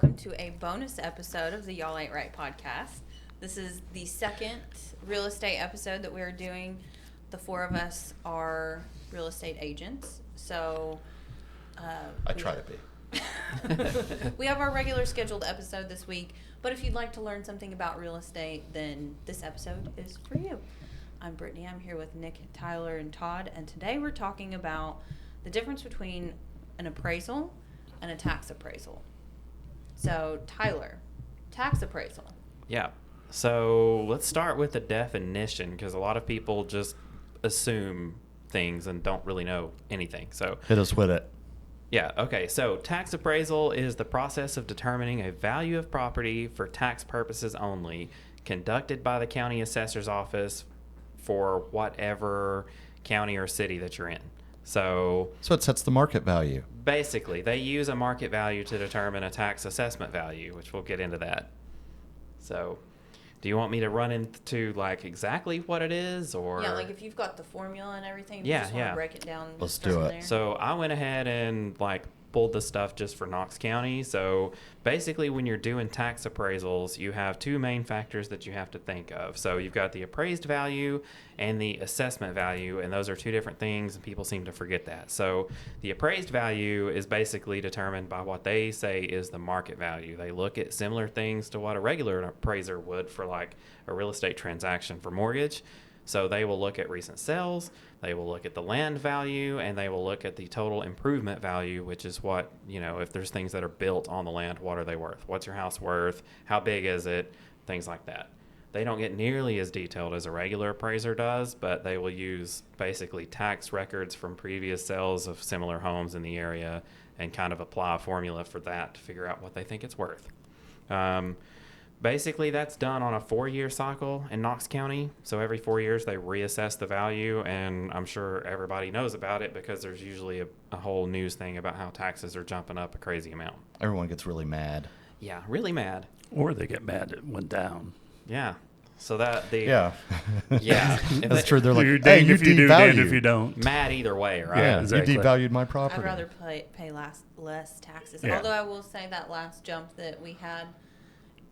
welcome to a bonus episode of the Y'all Ain't Right podcast. This is the second real estate episode that we're doing. The four of us are real estate agents, so I try to be. we have our regular scheduled episode this week, but if you'd like to learn something about real estate, then this episode is for you. I'm Brittany. I'm here with Nick, Tyler, and Todd, and today we're talking about the difference between an appraisal and a tax appraisal. So, Tyler, tax appraisal. Yeah. So let's start with the definition, because a lot of people just assume things and don't really know anything. So Hit us with it. yeah, okay. So tax appraisal is the process of determining a value of property for tax purposes only, conducted by the county assessor's office for whatever county or city that you're in. So it sets the market value. basically, they use a market value to determine a tax assessment value, which we'll get into that. So, do you want me to run into like exactly what it is, or Yeah, like if you've got the formula and everything, if Yeah, you just want yeah. to break it down. Let's start do from it. there. So I went ahead and like pulled the stuff just for Knox County. So basically, when you're doing tax appraisals, you have two main factors that you have to think of. So you've got the appraised value and the assessment value, and those are two different things, and people seem to forget that. So the appraised value is basically determined by what they say is the market value. They look at similar things to what a regular appraiser would for like a real estate transaction for mortgage. So they will look at recent sales, they will look at the land value, and they will look at the total improvement value, which is what, you know, if there's things that are built on the land, what are they worth? What's your house worth? How big is it? Things like that. They don't get nearly as detailed as a regular appraiser does, but they will use basically tax records from previous sales of similar homes in the area and kind of apply a formula for that to figure out what they think it's worth. Basically, that's done on a 4-year cycle in Knox County. So every 4 years, they reassess the value, and I'm sure everybody knows about it because there's usually a whole news thing about how taxes are jumping up a crazy amount. Everyone gets really mad. Yeah, really mad. Or they get mad it went down. Yeah. So that the Yeah. yeah, That's true. They're like, You're hey, danged you if you do, danged if you devalued. don't. mad either way, right? Yeah, exactly. you devalued my property. I'd rather pay less taxes. Yeah. Although I will say that last jump that we had,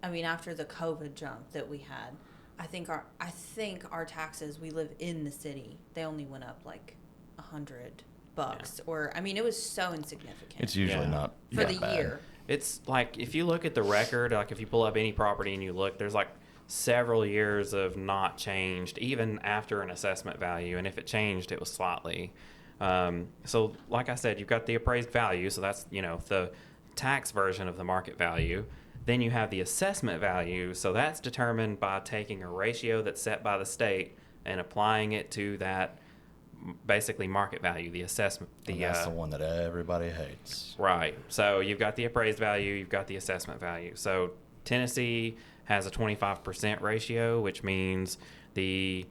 I mean, after the COVID jump that we had, I think our taxes, we live in the city, they only went up like $100, or I mean, it was so insignificant. It's usually Yeah. not for that the bad. year. It's like if you look at the record, like if you pull up any property and you look, there's like several years of not changed, even after an assessment value. And if it changed, it was slightly. So like I said, you've got the appraised value. So that's, you know, the tax version of the market value. Then you have the assessment value. So that's determined by taking a ratio that's set by the state and applying it to that basically market value, the assessment. And that's the one that everybody hates. Right. So you've got the appraised value, you've got the assessment value. So Tennessee has a 25% ratio, which means the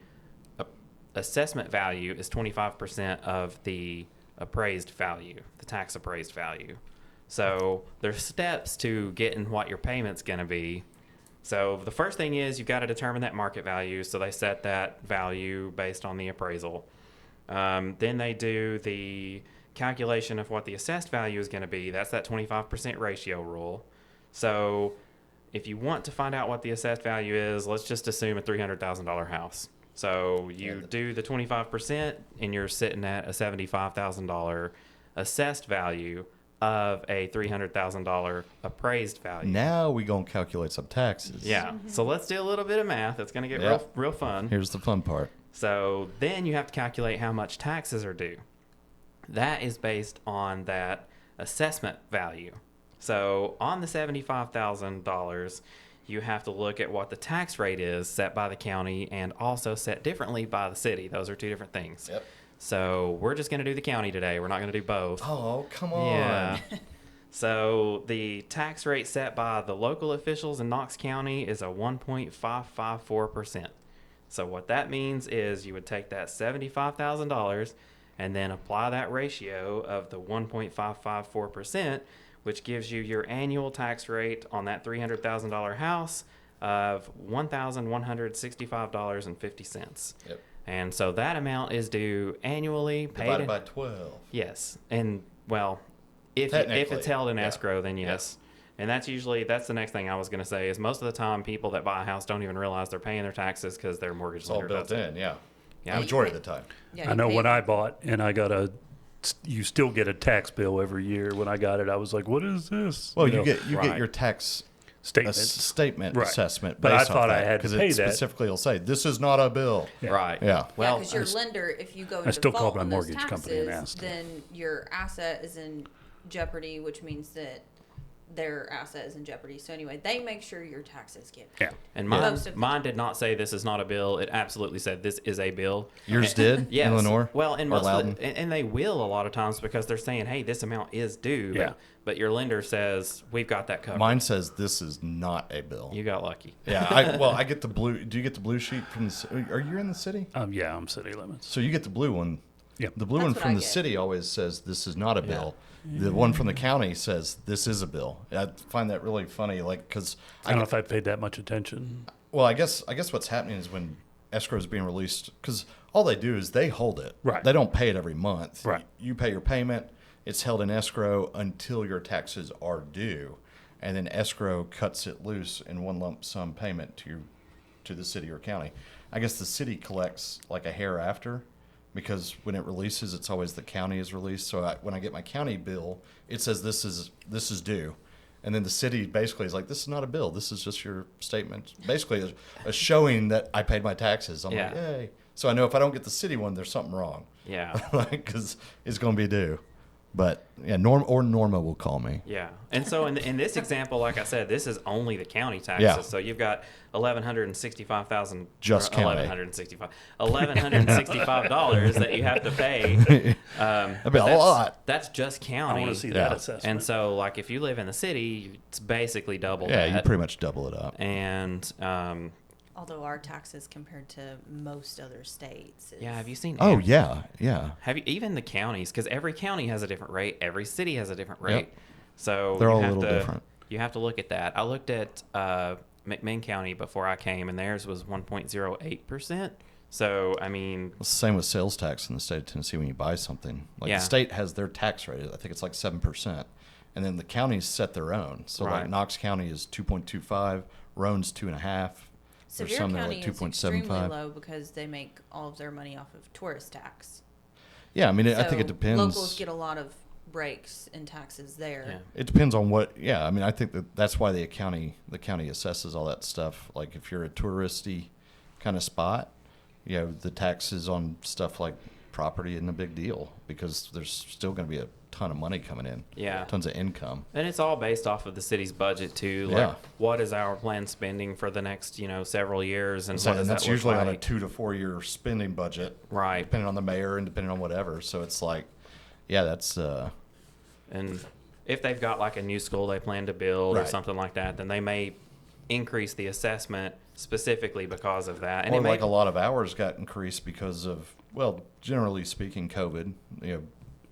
assessment value is 25% of the appraised value, the tax appraised value. So there's steps to getting what your payment's going to be. So the first thing is you've got to determine that market value. So they set that value based on the appraisal. Then they do the calculation of what the assessed value is going to be. That's that 25% ratio rule. So if you want to find out what the assessed value is, let's just assume a $300,000 house. So you do the 25% and you're sitting at a $75,000 assessed value of a $300,000 appraised value. Now we gonna calculate some taxes. Yeah. So let's do a little bit of math. It's going to get real fun. Here's the fun part. So then you have to calculate how much taxes are due. That is based on that assessment value. So on the $75,000, you have to look at what the tax rate is set by the county and also set differently by the city. Those are two different things. Yep. So we're just going to do the county today. We're not going to do both. Oh, come on. Yeah. So the tax rate set by the local officials in Knox County is a 1.554%. So what that means is you would take that $75,000 and then apply that ratio of the 1.554%, which gives you your annual tax rate on that $300,000 house of $1,165.50. Yep. And so that amount is due annually. Divided by 12. Yes. And, well, if it's held in escrow, then yes. And that's the next thing I was going to say is most of the time people that buy a house don't even realize they're paying their taxes because their mortgage It's all lender built does it. in, yeah. Yeah. Majority of the time. Yeah, I you know pay- when I bought and I got you still get a tax bill every year. When I got it, I was like, what is this? Well, You know, you Right. get your tax statement. statement Right. assessment But I based off thought I that, had to 'cause pay it that. specifically will say this is not a bill. Yeah. Right. Yeah. Well, because your lender, if you go I to still called default my on those mortgage company and taxes, asked. then your asset is in jeopardy, which means that their asset is in jeopardy. So anyway, they make sure your taxes get paid. Yeah. and Most of the mine did not say this is not a bill. It absolutely said this is a bill. Yours did? Yes. In Lenore? Well, and Or most of Loudon? and they will a lot of times because they're saying, hey, this amount is due. Yeah. But your lender says, we've got that covered. Mine says this is not a bill. You got lucky. Yeah, I get the blue. Do you get the blue sheet from the? Are you in the city? Yeah, I'm city limits. So you get the blue one. Yep. The blue That's one what from I the get. city always says this is not a bill. The one from the county says this is a bill. I find that really funny, like because I don't know if I paid that much attention. well, I guess what's happening is when escrow is being released, because all they do is they hold it. Right. They don't pay it every month. Right. You pay your payment. It's held in escrow until your taxes are due, and then escrow cuts it loose in one lump sum payment to the city or county. I guess the city collects like a hair after, because when it releases, it's always the county is released. So when I get my county bill, it says this is due. And then the city basically is like, this is not a bill. This is just your statement. Basically a showing that I paid my taxes. I'm like, Yeah. yay. So I know if I don't get the city one, there's something wrong. Yeah. Like, because it's going to be due. But yeah, Norma will call me. Yeah. And so in this example, like I said, this is only the county taxes. Yeah. So you've got $1,165,000 Just county. $1,165 that you have to pay. That'd be a that's- lot. That's just county. I want to see Yeah. that assessment. And so, like, if you live in the city, it's basically double Yeah, that. you pretty much double it up. And Although our taxes compared to most other states. Is, yeah, have you seen? Oh yeah, yeah. Have you even the counties? Because every county has a different rate. Every city has a different Yep. rate. So They're you all a have little to, different. You have to look at that. I looked at McMinn County before I came, and theirs was 1.08%. So I mean, It's the same with sales tax in the state of Tennessee when you buy something. Like Yeah. the state has their tax rate. I think it's like 7%. And then the counties set their own. So Right. like Knox County is 2.25, Roan's 2.5. There's Sevier some that are County like is extremely 2.75. low because they make all of their money off of tourist tax. Yeah, I mean, I think So it depends. Locals get a lot of breaks in taxes there. yeah. It depends on what. Yeah, I mean, I think that's why the county assesses all that stuff. Like if you're a touristy kind of spot, you know, the taxes on stuff like property isn't a big deal because there's still going to be a ton of money coming in. Yeah. Tons of income. And it's all based off of the city's budget too. Like, Yeah. what is our planned spending for the next, several years, and So, what does and that that's look usually on a like? 2 to 4 year spending budget, Right. depending on the mayor and depending on whatever. So it's like, yeah, that's And if they've got like a new school they plan to build or Right. something like that, then they may increase the assessment specifically because of that. And or it may, like a lot of hours got increased because of, well, generally speaking, COVID. You know,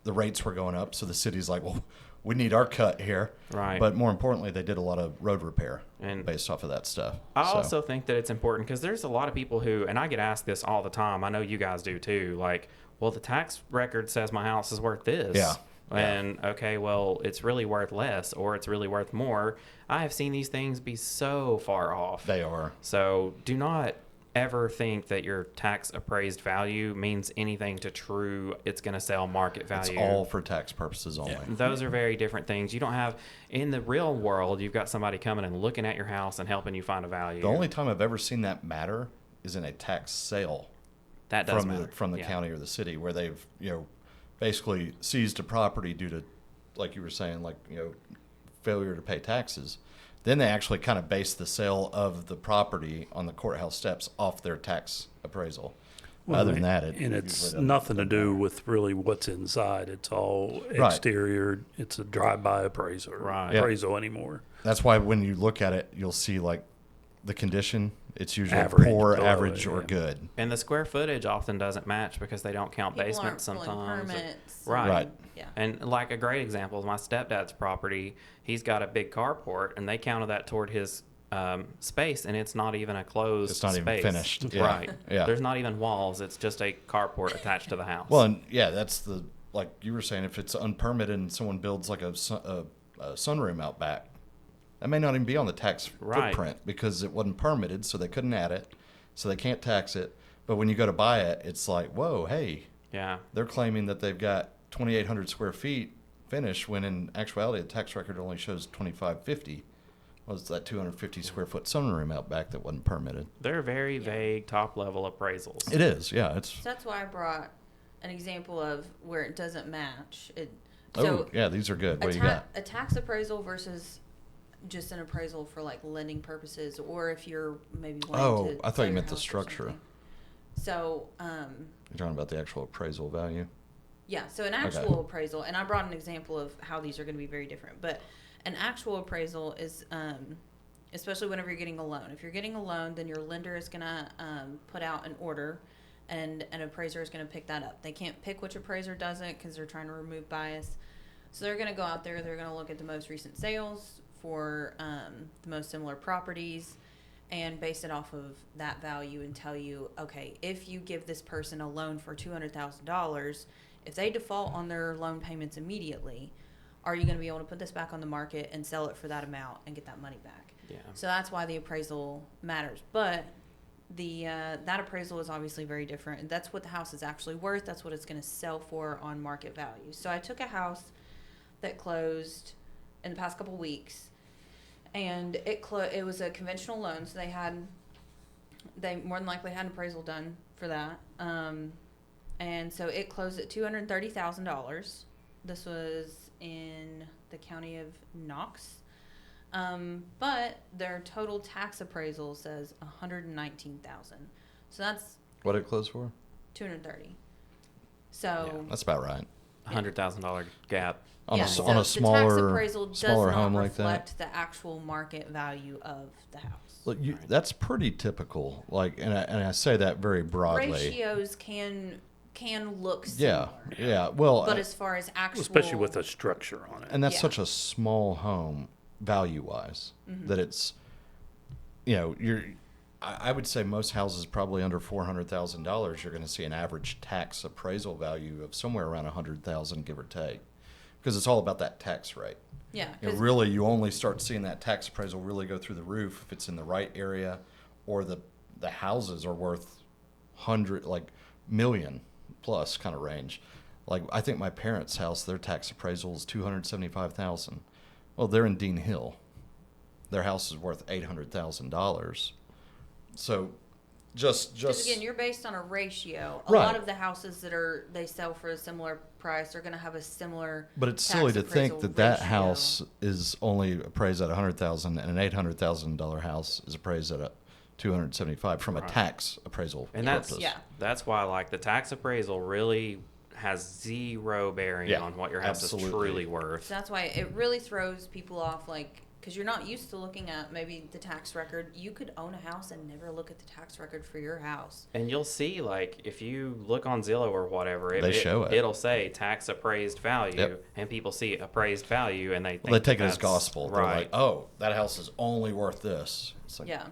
the rates were going up, so the city's like, well, we need our cut here. Right. But more importantly, they did a lot of road repair And based off of that stuff. I So, also think that it's important because there's a lot of people who, and I get asked this all the time. I know you guys do too. Like, well, the tax record says my house is worth this. Yeah. And okay, well, it's really worth less or it's really worth more. I have seen these things be so far off. they are. So do not ever think that your tax appraised value means anything to true it's going to sell market value. It's all for tax purposes only. Those are very different things. You don't have, in the real world, you've got somebody coming and looking at your house and helping you find a value. The only time I've ever seen that matter is in a tax sale that does from matter. the Yeah. county or the city, where they've basically seized a property due to, like you were saying, like failure to pay taxes. Then they actually kind of base the sale of the property on the courthouse steps off their tax appraisal. Other than that, and it's usually nothing to do with really what's inside. It's all Right. exterior. It's a drive-by appraisal, Right. Yeah. appraisal anymore. That's why when you look at it, you'll see like the condition. It's usually Average, poor, below, average, or yeah. good. And the square footage often doesn't match because they don't count People basements aren't pulling sometimes. permits. Right. Right. Yeah. And like a great example is my stepdad's property. He's got a big carport, and they counted that toward his space, and it's not even a closed It's not even space. finished. Yeah. Right. Yeah. There's not even walls. It's just a carport attached to the house. Well, and yeah, that's the, like you were saying, if it's unpermitted and someone builds like a sunroom out back, That may not even be on the tax Right. footprint because it wasn't permitted, so they couldn't add it, so they can't tax it. But when you go to buy it, it's like, whoa, hey, Yeah. they're claiming that they've got 2,800 square feet finished when in actuality the tax record only shows 2,550. Well, it's that 250 square foot sunroom out back that wasn't permitted. They're very vague top level appraisals. It is, yeah. It's So that's why I brought an example of where it doesn't match. oh yeah, these are good. What do you got? A tax appraisal versus just an appraisal for like lending purposes, or if you're maybe wanting Oh, to I thought sell you your meant the house or structure. something. So, You're talking about the actual appraisal value. yeah, so an actual appraisal, and I brought an example of how these are going to be very different, but an actual appraisal is, especially whenever you're getting a loan. If you're getting a loan, then your lender is going to put out an order, and an appraiser is going to pick that up. They can't pick which appraiser does it because they're trying to remove bias. So they're going to go out there, they're going to look at the most recent sales for the most similar properties and base it off of that value and tell you, okay, if you give this person a loan for $200,000, if they default on their loan payments immediately, are you going to be able to put this back on the market and sell it for that amount and get that money back? Yeah. So that's why the appraisal matters. But the that appraisal is obviously very different. That's what the house is actually worth. That's what it's going to sell for on market value. So I took a house that closed in the past couple weeks, and it was a conventional loan. So they more than likely had an appraisal done for that. And so it closed at $230,000. This was in the county of Knox. But their total tax appraisal says $119,000. So that's What did it close for? $230,000. So That's about right. $100,000 gap. On yeah, a, so on a the smaller, tax appraisal does smaller not home like that. reflect the actual market value of the house. Look, that's pretty typical. Like, and I say that very broadly. Ratios can look Yeah, similar. yeah. Well, But as far as actual, Especially with a structure on it. and that's Yeah. such a small home value wise that it's, you know, I would say most houses probably under $400,000, you're going to see an average tax appraisal value of somewhere around $100,000, give or take, because it's all about that tax rate. yeah, You know, 'cause- really, you only start seeing that tax appraisal really go through the roof if it's in the right area, or the houses are worth million plus kind of range. Like I think my parents' house, their tax appraisal is $275,000. Well, they're in Dean Hill. Their house is worth $800,000. So, just Because again, you're based on a ratio. A Right. lot of the houses that they sell for a similar price are going to have a similar. But it's tax silly to think appraisal that ratio. house is only appraised at $100,000 and an $800,000 house is appraised at a $275 from a Right. tax appraisal And purpose. that's why like the tax appraisal really has zero bearing Yeah, on what your house absolutely. is truly worth. So that's why it really throws people off, like, because you're not used to looking at maybe the tax record. You could own a house and never look at the tax record for your house. And you'll see, like, if you look on Zillow or whatever, They show it. It'll say tax appraised value, Yep. and people see appraised value, and they think Well, they take it as that's gospel. They're Right. like, oh, that house is only worth this. It's like, Yeah.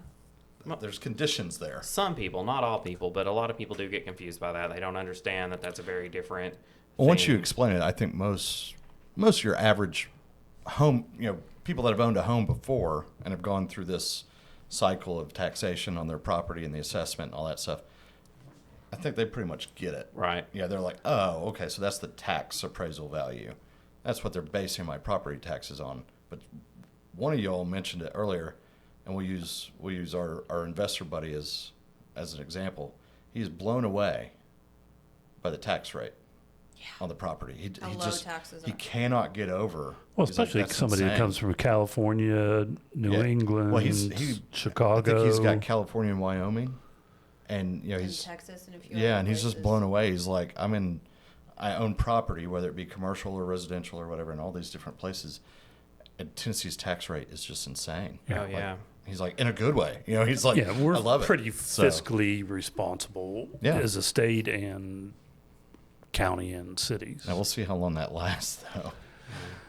there's conditions there. Some people, not all people, but a lot of people do get confused by that. They don't understand that that's a very different. Well, once you thing. explain it, I think most of your average home, people that have owned a home before and have gone through this cycle of taxation on their property and the assessment and all that stuff, I think they pretty much get it. Right. Yeah, they're like, oh, okay, so that's the tax appraisal value. That's what they're basing my property taxes on. But one of y'all mentioned it earlier, and we'll use our investor buddy as an example. He's blown away by the tax rate on the property. How low taxes he are. cannot get over. Well, He's like, especially "That's somebody that insane." comes from California, New Yeah. England, Well, he Chicago. I think he's got California and Wyoming, and In he's Texas and a few yeah, other and he's just places. blown away. He's like, I own property, whether it be commercial or residential or whatever, in all these different places. And Tennessee's tax rate is just insane. Oh, Like, yeah. he's like, in a good way. He's like, Yeah, we're I love it. pretty So, fiscally responsible Yeah. as a state and county and cities. now we'll see how long that lasts, though.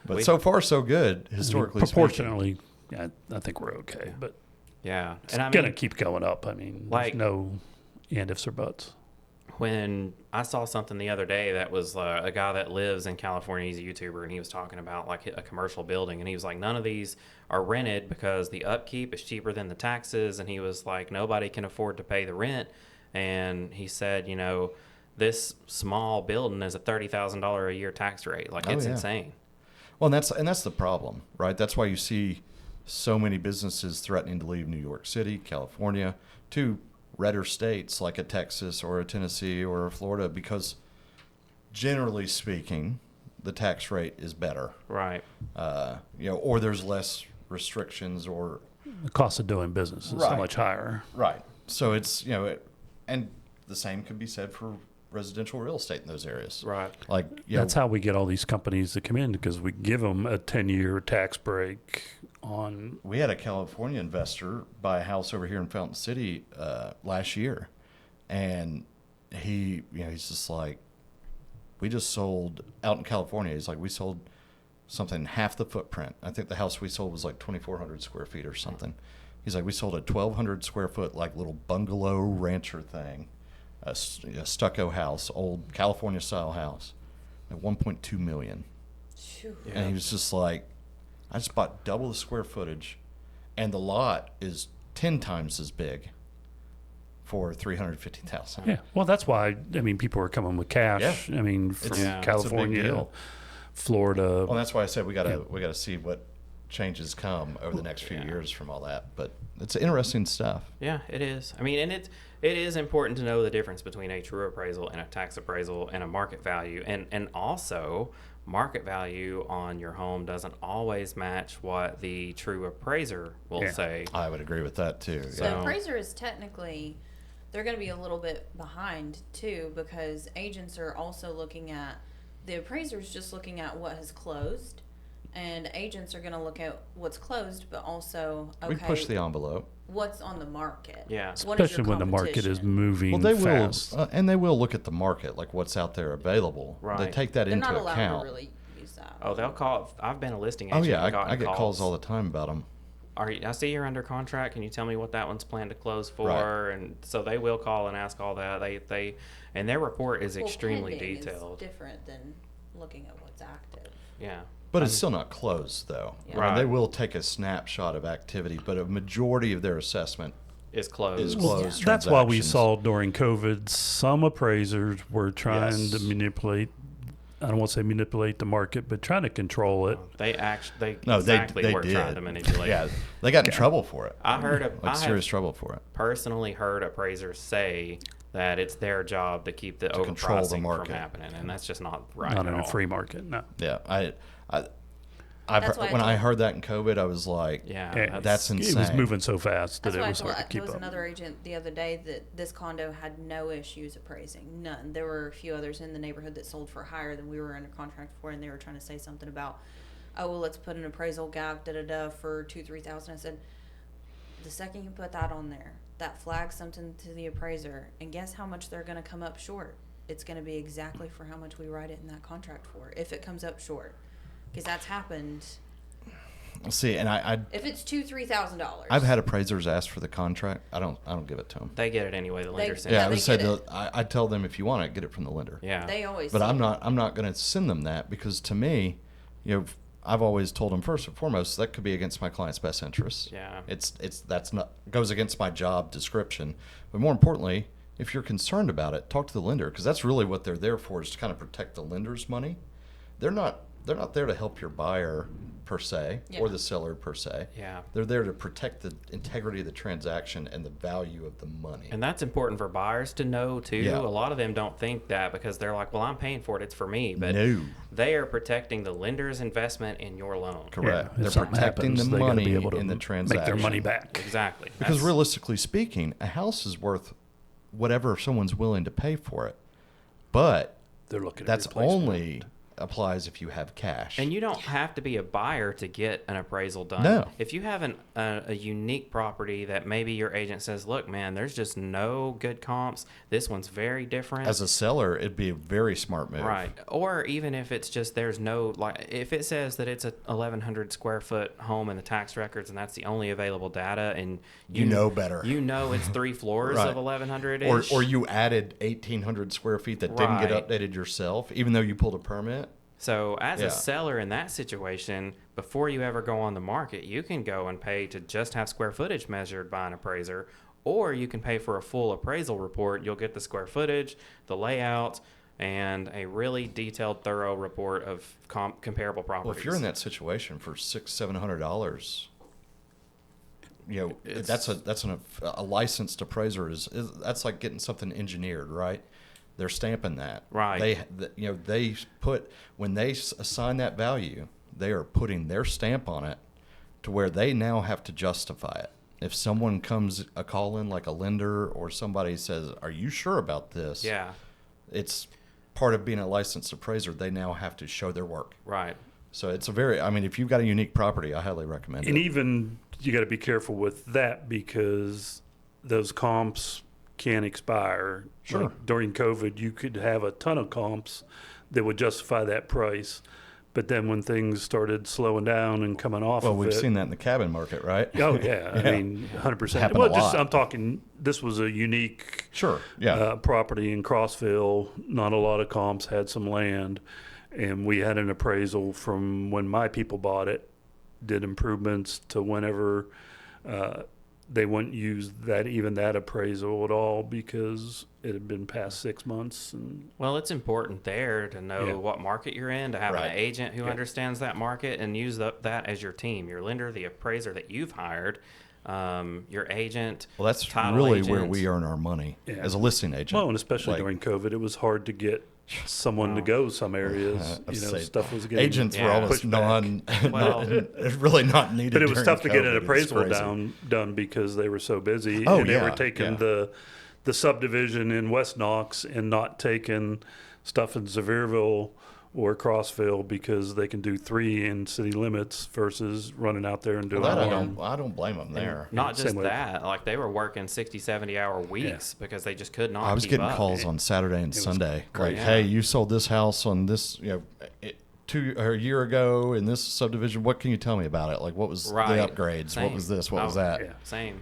But We- so far, so good, I mean, historically speaking. proportionally, yeah, I think we're okay. But Yeah. it's And I going to mean, keep going up. I mean, like- there's no and ifs or buts. when I saw something the other day that was a guy that lives in California, he's a YouTuber, and he was talking about like a commercial building, and he was like, none of these are rented because the upkeep is cheaper than the taxes, and he was like, nobody can afford to pay the rent, and he said, you know, this small building is a $30,000 a year tax rate, like it's insane. Well, and that's the problem, right? That's why you see so many businesses threatening to leave New York City, California, to redder states like a Texas or a Tennessee or a Florida, because generally speaking, the tax rate is better. Right. Or there's less restrictions, or The cost of doing business is so much higher. right. So it's, and the same could be said for residential real estate in those areas. Right. Like, That's how we get all these companies to come in, because we give them a 10-year tax break on. we had a California investor buy a house over here in Fountain City last year, and he's just like, we just sold out in California. He's like, we sold something half the footprint. I think the house we sold was like 2,400 square feet or something. He's like, we sold a 1,200 square foot like little bungalow rancher thing, a stucco house, old California style house, at 1.2 million. Phew. Yeah. And he was just like, I just bought double the square footage, and the lot is 10 times as big for $350,000. Yeah, well, that's why, people are coming with cash. Yeah. From It's a big California, deal. Florida. Well, that's why I said we gotta see what changes come over the next few years from all that. But it's interesting stuff. Yeah, it is. And it is important to know the difference between a true appraisal and a tax appraisal and a market value. And also, market value on your home doesn't always match what the true appraiser will say. I would agree with that too. The So- appraiser is technically, they're going to be a little bit behind too, because agents are also looking at, the appraiser's just looking at what has closed, and agents are going to look at what's closed, but also, We push the envelope. what's on the market. Yeah. What is Especially your when the market is competition? moving Well, they fast. will, and they will look at the market, like what's out there available. They Right. take that They're into not allowed account. to really use that. Oh, they'll call. I've been a listing Oh agent. yeah, and gotten I get calls calls all the time about them. I see you're under contract. Can you tell me what that one's planned to close for? Right. And so they will call and ask all that. They and their report is Well, extremely pending is detailed. different than looking at what's active. Yeah. But it's still not closed, though. Yeah. Right. They will take a snapshot of activity, but a majority of their assessment Is closed. is Well, closed. that's why we transactions. saw during COVID, some appraisers were trying to Yes. manipulate. I don't want to say manipulate the market, but trying to control it. They actually No, exactly they were did. trying to manipulate. Yeah, they got in trouble for it. I heard Like I serious have trouble for it. personally heard appraisers say that it's their job to keep the To control the overpricing market. from happening, and that's just not right. Not at in a all. free market, no. Yeah, That's why I when I told- heard that in COVID, I was like, Yeah, that's It was insane. moving so fast that That's it why was hard to there keep was up. another agent the other day that this condo had no issues appraising, none. There were a few others in the neighborhood that sold for higher than we were under contract for, and they were trying to say something about, oh well, let's put an appraisal gap for $2,000-3,000. I said, the second you put that on there, that flags something to the appraiser, and guess how much they're going to come up short? It's going to be exactly for how much we write it in that contract for, if it comes up short, because that's happened. See, and If it's $2,000-3,000, I've had appraisers ask for the contract. I don't give it to them. they get it anyway. The lender sends Yeah, it. I would they say get it. I tell them, if you want it, get it from the lender. Yeah. They always. But say I'm that. not going to send them that, because to me, I've always told them, first and foremost, that could be against my client's best interests. Yeah. That's not goes against my job description. But more importantly, if you're concerned about it, talk to the lender, because that's really what they're there for, is to kind of protect the lender's money. They're not there to help your buyer per se, Yeah. or the seller per se. Yeah. They're there to protect the integrity of the transaction and the value of the money. And that's important for buyers to know too. Yeah. A lot of them don't think that, because they're like, well, I'm paying for it, it's for me. But No. they are protecting the lender's investment in your loan. Correct. if They're something protecting happens, the they gotta money be able to in the transaction. make their money back. Exactly. Because That's- realistically speaking, a house is worth whatever someone's willing to pay for it. But They're looking at that's replacement. only applies if you have cash. And you don't have to be a buyer to get an appraisal done. No. If you have a unique property that maybe your agent says, look, man, there's just no good comps. This one's very different. As a seller, it'd be a very smart move. Right. Or even if it's just there's no, like, if it says that it's a 1,100 square foot home in the tax records and that's the only available data, and You know better. You know it's 3 floors Right. of 1,100-ish. Or you added 1,800 square feet that didn't get Right. updated yourself, even though you pulled a permit. So as Yeah. a seller in that situation, before you ever go on the market, you can go and pay to just have square footage measured by an appraiser, or you can pay for a full appraisal report. You'll get the square footage, the layout, and a really detailed, thorough report of comparable properties. Well, if you're in that situation for $600-700, that's a licensed appraiser is that's like getting something engineered, right? They're stamping that. Right. They put, when they assign that value, they are putting their stamp on it to where they now have to justify it. If someone comes a call in like a lender or somebody says, "Are you sure about this?" Yeah. It's part of being a licensed appraiser. They now have to show their work. Right. So it's if you've got a unique property, I highly recommend And it. even you got to be careful with that because those comps can expire. Sure. Like during COVID, you could have a ton of comps that would justify that price. But then when things started slowing down and coming off Well, of we've it. seen that in the cabin market, right? Oh, yeah. Yeah. I mean, 100%. Happened Well, a lot. I'm talking, this was a unique Sure. Yeah. property in Crossville. Not a lot of comps, had some land. And we had an appraisal from when my people bought it, did improvements to whenever they wouldn't use that appraisal at all because it had been past 6 months. And Well, it's important there to know Yeah. what market you're in, to have Right. an agent who Yeah. understands that market and use that as your team, your lender, the appraiser that you've hired, your agent. Well, that's title really where agent. we earn our money Yeah. as a listing agent. well, and especially Like, during COVID, it was hard to get someone to Wow. go some areas. I'd say Stuff was getting agents were Yeah. almost pushed back. Well- it's really not needed. But it was during tough to get COVID. an It's appraisal crazy. done because they were so busy. Oh, and they yeah, were taking yeah. the subdivision in West Knox and not taking stuff in Sevierville or Crossville because they can do 3 in city limits versus running out there and doing Well, that one. I don't blame them there. Not Same just way. that, like they were working 60, 70-hour weeks because they just could not I was keep getting up. calls on Saturday and was Sunday, crazy. like, "Hey, you sold this house on this, a year ago in this subdivision. What can you tell me about it? Like, what was Right. the upgrades? Same. What was this? What was Oh, that?" Yeah. Same.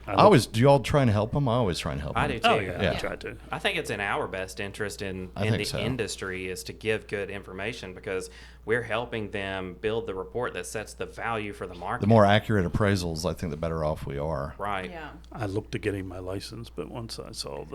Do y'all try and help them? I always try and help them. I do too. Oh, yeah, Yeah. I tried to. I think it's in our best interest in I the think so. industry is to give good information because we're helping them build the report that sets the value for the market. The more accurate appraisals, I think the better off we are. Right. Yeah. I looked at getting my license, but once I saw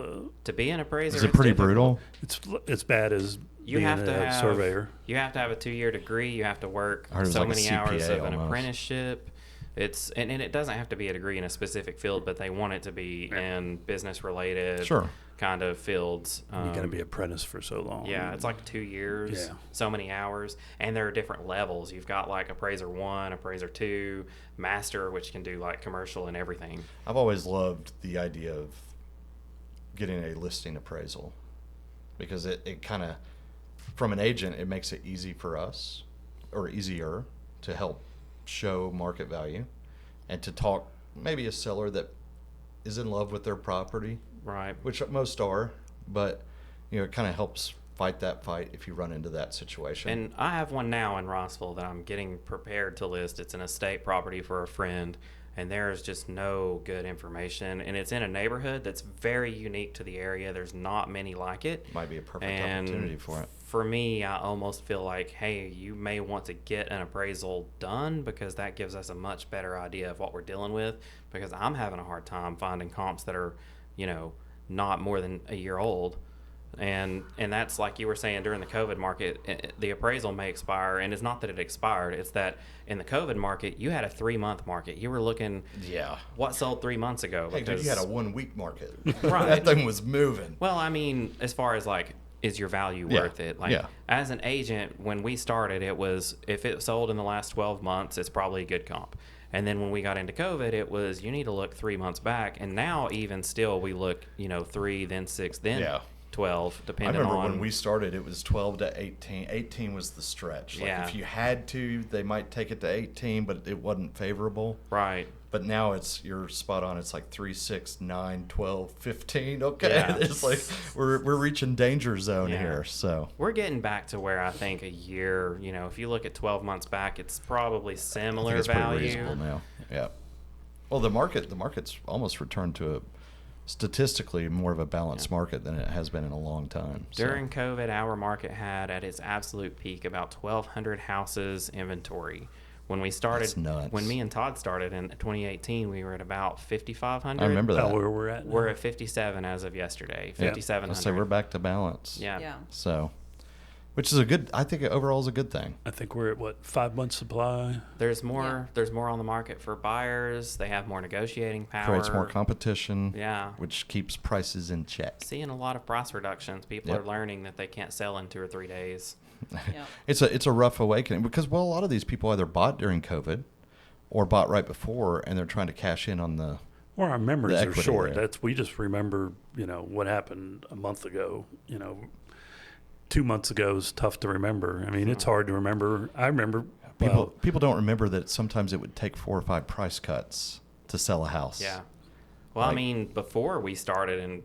To be an appraiser, Is it it's pretty difficult. brutal? it's bad as You being have to a have surveyor. You have to have a 2-year degree. You have to work I heard it was so like a many hours CPA of an almost. apprenticeship. And it doesn't have to be a degree in a specific field, but they want it to be in business related Sure. kind of fields. You got to be apprentice for so long. Yeah, it's like 2 years, Yeah. so many hours, and there are different levels. You've got like appraiser 1, appraiser 2, master, which can do like commercial and everything. I've always loved the idea of getting a listing appraisal because it kind of, from an agent, it makes it easy for us or easier to help show market value and to talk maybe a seller that is in love with their property, Right. which most are, but it kind of helps fight that fight if you run into that situation. And I have one now in Rossville that I'm getting prepared to list. It's an estate property for a friend, and there's just no good information. And it's in a neighborhood that's very unique to the area. There's not many like it. Might be a perfect And opportunity for it. For me, I almost feel like, hey, you may want to get an appraisal done because that gives us a much better idea of what we're dealing with. Because I'm having a hard time finding comps that are, not more than a year old. And that's like you were saying during the COVID market, the appraisal may expire, and it's not that it expired. It's that in the COVID market, you had a 3-month market. You were looking, Yeah. what sold 3 months ago? Hey, dude, you had a 1-week market. Right. That thing was moving. Well, I mean, as far as like, is your value Yeah, worth it? Like, yeah. as an agent, when we started, it was if it sold in the last 12 months, it's probably a good comp. And then when we got into COVID, it was you need to look 3 months back. And now, even still, we look 3, then 6, then Yeah. 12, I depending remember on. when we started, it was 12 to 18. 18 was the stretch. Like Yeah. if you had to, they might take it to 18, but it wasn't favorable. Right. But now you're spot on. It's like 3, 6, 9, 12, 15. Okay. Yeah. It's like we're reaching danger zone Yeah. here. So We're getting back to where I think a year, if you look at 12 months back, it's probably I think similar it's pretty value. reasonable now. Yeah. Well, the market's almost returned to a statistically more of a balanced market than it has been in a long time. So. During COVID, our market had at its absolute peak about 1,200 houses inventory. When we started, That's nuts. when me and Todd started in 2018, we were at about 5,500. I remember that. Where we're at now. We're at 57 as of yesterday. Yeah. 5,700. Let's say we're back to balance. Yeah. Yeah. So, which is I think overall is a good thing. I think we're at 5 months supply. There's more. There's more on the market for buyers. They have more negotiating power. Creates more competition. Yeah. Which keeps prices in check. Seeing a lot of price reductions. People Yep. are learning that they can't sell in 2 or 3 days. Yeah. It's a rough awakening because a lot of these people either bought during COVID or bought right before, and they're trying to cash in on the. Well, our memories are equity short. there. We just remember, what happened a month ago. 2 months ago is tough to remember. I mean, it's hard to remember. I remember People don't remember that sometimes it would take 4 or 5 price cuts to sell a house. Yeah. Well, I Like- mean, before we started in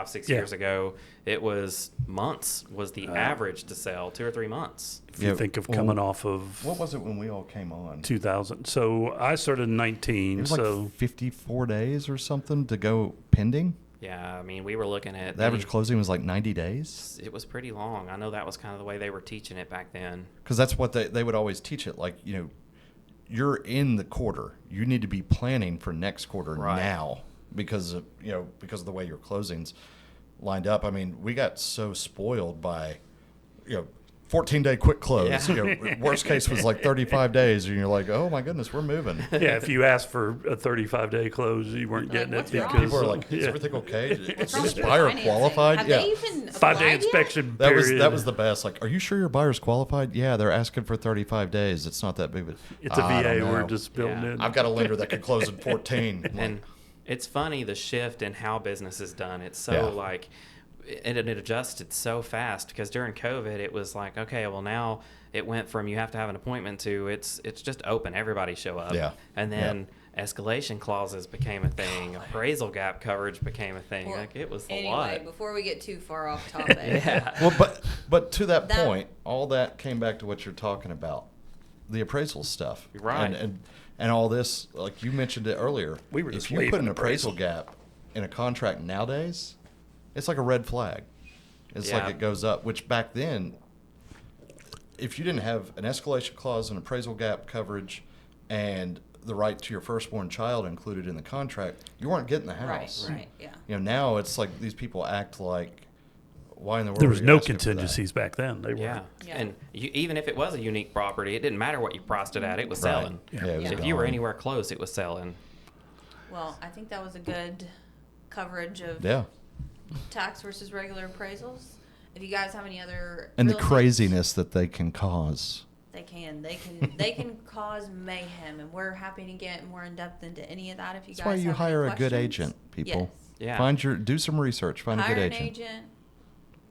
6 Yeah. years ago, it was months was the average to sell, 2 or 3 months. if you think of coming off of What was it when we all came on? 2000. So I started in It 19. was So like 54 days or something to go pending. Yeah, I mean, we were looking at The average closing was like 90 days. It was pretty long. I know that was kind of the way they were teaching it back then. Because that's what they would always teach it. Like, you're in the quarter. You need to be planning for next quarter Right. now because of the way your closings lined up. I mean, we got so spoiled by, 14-day quick close. Yeah. Worst case was like 35 days, and you're like, oh my goodness, we're moving. yeah, if you asked for a 35-day close, you weren't Like, getting it what's wrong? because People are like, is yeah. everything okay? Is What's wrong with this your buyer financing? qualified? Have Yeah. they even 5-day applied yet? inspection That period. was the best. Like, are you sure your buyer's qualified? Yeah, they're asking for 35 days. It's not that big of a. It's a I don't VA. We're know. just building Yeah. in. I've got a lender that could close in 14. And it's funny the shift in how business is done. It's so Yeah. it adjusted so fast because during COVID it was like, okay, well now it went from you have to have an appointment to it's just open, everybody show up. Yeah. And then escalation clauses became a thing, appraisal gap coverage became a thing. Well, Like it was a Anyway, lot. before we get too far off topic. Yeah. Well, but to that That- point, all that came back to what you're talking about, the appraisal stuff, Right. And all this. Like you mentioned it earlier. We were just if you waving put an appraisal. appraisal gap in a contract nowadays, it's like a red flag. It's Yeah. like it goes up. Which back then, if you didn't have an escalation clause, an appraisal gap coverage, and the right to your firstborn child included in the contract, you weren't getting the house. Right, yeah. Now it's like these people act like, why in the world? there are was you no asking for that? contingencies back then. They were. Yeah. Yeah. And even if it was a unique property, it didn't matter what you priced it at, it was Right. selling. Yeah, it was If you were gone. anywhere close, it was selling. Well, I think that was a good coverage of Yeah. tax versus regular appraisals. If you guys have any other And the real estate- craziness that they can cause. they can cause mayhem, and we're happy to get more in depth into any of that. If you That's guys why you have hire any a good questions. agent, people. Yeah. Do some research, find Hire a good an agent.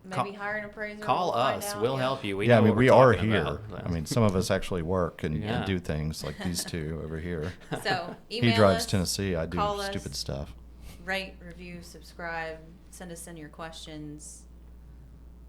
maybe Call- hire an appraiser. Call we'll find us. out. We'll Yeah. help you. We Yeah, I know mean, what we we're are talking here. about. I mean, some of us actually work and Yeah. do things like these two over here. So email He drives us, Tennessee. I do call us, stupid stuff. rate, review, subscribe, send us in your questions.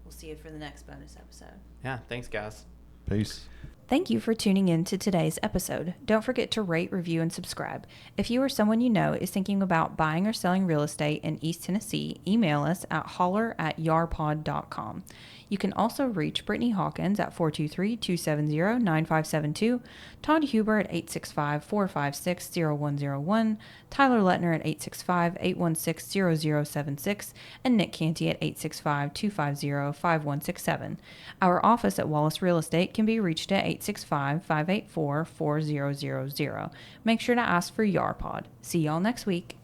We'll see you for the next bonus episode. Yeah, thanks, guys. Peace. Thank you for tuning in to today's episode. Don't forget to rate, review, and subscribe. If you or someone you know is thinking about buying or selling real estate in East Tennessee, email us at holler@yarpod.com. You can also reach Brittany Hawkins at 423-270-9572, Todd Huber at 865-456-0101, Tyler Letner at 865-816-0076, and Nick Cantey at 865-250-5167. Our office at Wallace Real Estate can be reached at 865-584-4000. Make sure to ask for YAR Pod. See y'all next week.